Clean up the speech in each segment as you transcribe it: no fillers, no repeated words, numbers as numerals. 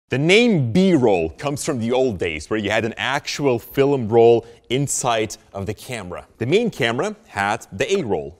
The name B-roll comes from the old days where you had an actual film roll inside of the camera. The main camera had the A-roll.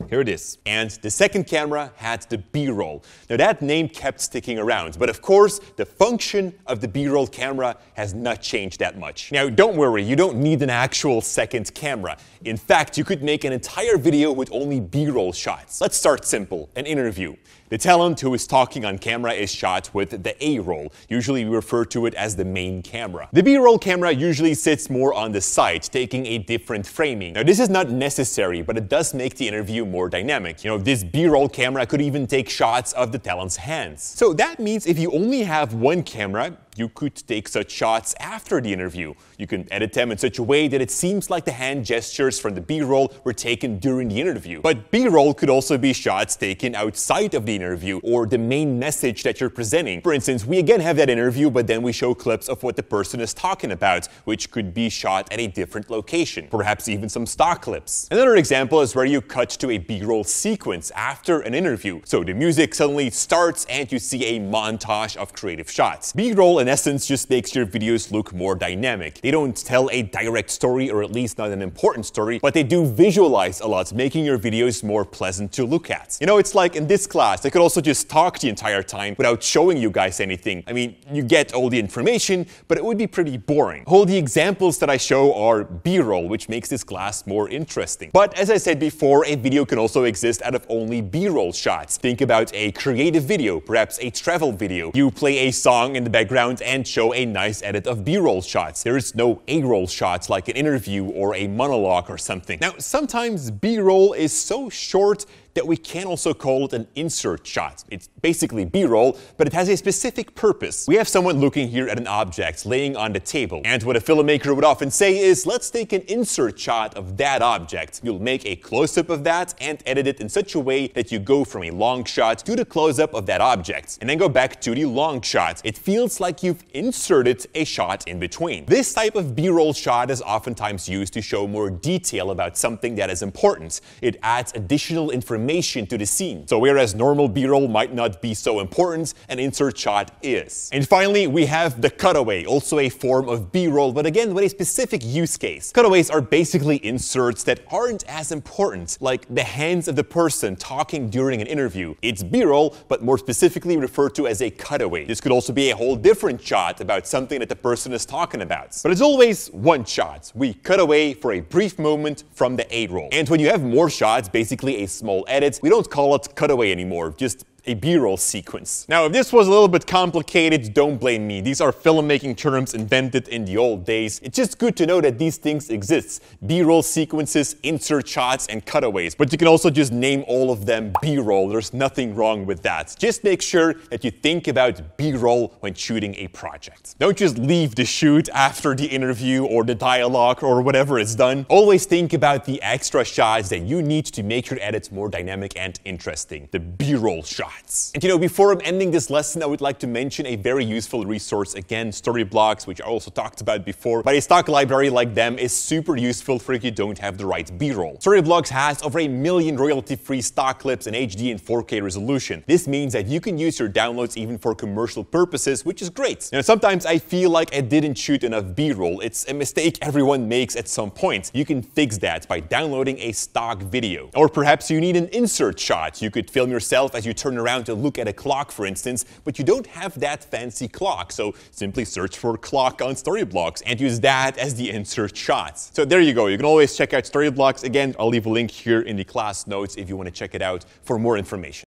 Here it is. And the second camera had the B-roll. Now that name kept sticking around, but of course the function of the B-roll camera has not changed that much. Now don't worry, you don't need an actual second camera. In fact, you could make an entire video with only B-roll shots. Let's start simple, an interview. The talent who is talking on camera is shot with the A-roll. Usually we refer to it as the main camera. The B-roll camera usually sits more on the side, taking a different framing. Now this is not necessary, but it does make the interview more dynamic. You know, this B-roll camera could even take shots of the talent's hands. So that means if you only have one camera, you could take such shots after the interview. You can edit them in such a way that it seems like the hand gestures from the B-roll were taken during the interview. But B-roll could also be shots taken outside of the interview or the main message that you're presenting. For instance, we again have that interview, but then we show clips of what the person is talking about, which could be shot at a different location, perhaps even some stock clips. Another example is where you cut to a B-roll sequence after an interview. So the music suddenly starts and you see a montage of creative shots. B-roll in essence just makes your videos look more dynamic. They don't tell a direct story, or at least not an important story, but they do visualize a lot, making your videos more pleasant to look at. You know, it's like in this class, I could also just talk the entire time without showing you guys anything. I mean, you get all the information, but it would be pretty boring. All the examples that I show are B-roll, which makes this class more interesting. But as I said before, a video can also exist out of only B-roll shots. Think about a creative video, perhaps a travel video. You play a song in the background and show a nice edit of B-roll shots. There is no A-roll shots like an interview or a monologue or something. Now, sometimes B-roll is so short that we can also call it an insert shot. It's basically B-roll, but it has a specific purpose. We have someone looking here at an object laying on the table, and what a filmmaker would often say is, let's take an insert shot of that object. You'll make a close-up of that and edit it in such a way that you go from a long shot to the close-up of that object, and then go back to the long shot. It feels like you've inserted a shot in between. This type of B-roll shot is oftentimes used to show more detail about something that is important. It adds additional information to the scene. So whereas normal B-roll might not be so important, an insert shot is. And finally, we have the cutaway, also a form of B-roll, but again with a specific use case. Cutaways are basically inserts that aren't as important, like the hands of the person talking during an interview. It's B-roll, but more specifically referred to as a cutaway. This could also be a whole different shot about something that the person is talking about. But it's always one shot. We cut away for a brief moment from the A-roll. And when you have more shots, basically a small edit, we don't call it cutaway anymore, just a B-roll sequence. Now, if this was a little bit complicated, don't blame me. These are filmmaking terms invented in the old days. It's just good to know that these things exist. B-roll sequences, insert shots, and cutaways. But you can also just name all of them B-roll. There's nothing wrong with that. Just make sure that you think about B-roll when shooting a project. Don't just leave the shoot after the interview or the dialogue or whatever is done. Always think about the extra shots that you need to make your edits more dynamic and interesting. The B-roll shots. And you know, before I'm ending this lesson, I would like to mention a very useful resource again, Storyblocks, which I also talked about before. But a stock library like them is super useful for if you don't have the right B-roll. Storyblocks has over 1 million royalty-free stock clips in HD and 4K resolution. This means that you can use your downloads even for commercial purposes, which is great. Now, sometimes I feel like I didn't shoot enough B-roll. It's a mistake everyone makes at some point. You can fix that by downloading a stock video. Or perhaps you need an insert shot. You could film yourself as you turn around to look at a clock, for instance, but you don't have that fancy clock, so simply search for clock on Storyblocks and use that as the insert shots. So there you go. You can always check out Storyblocks. Again, I'll leave a link here in the class notes if you want to check it out for more information.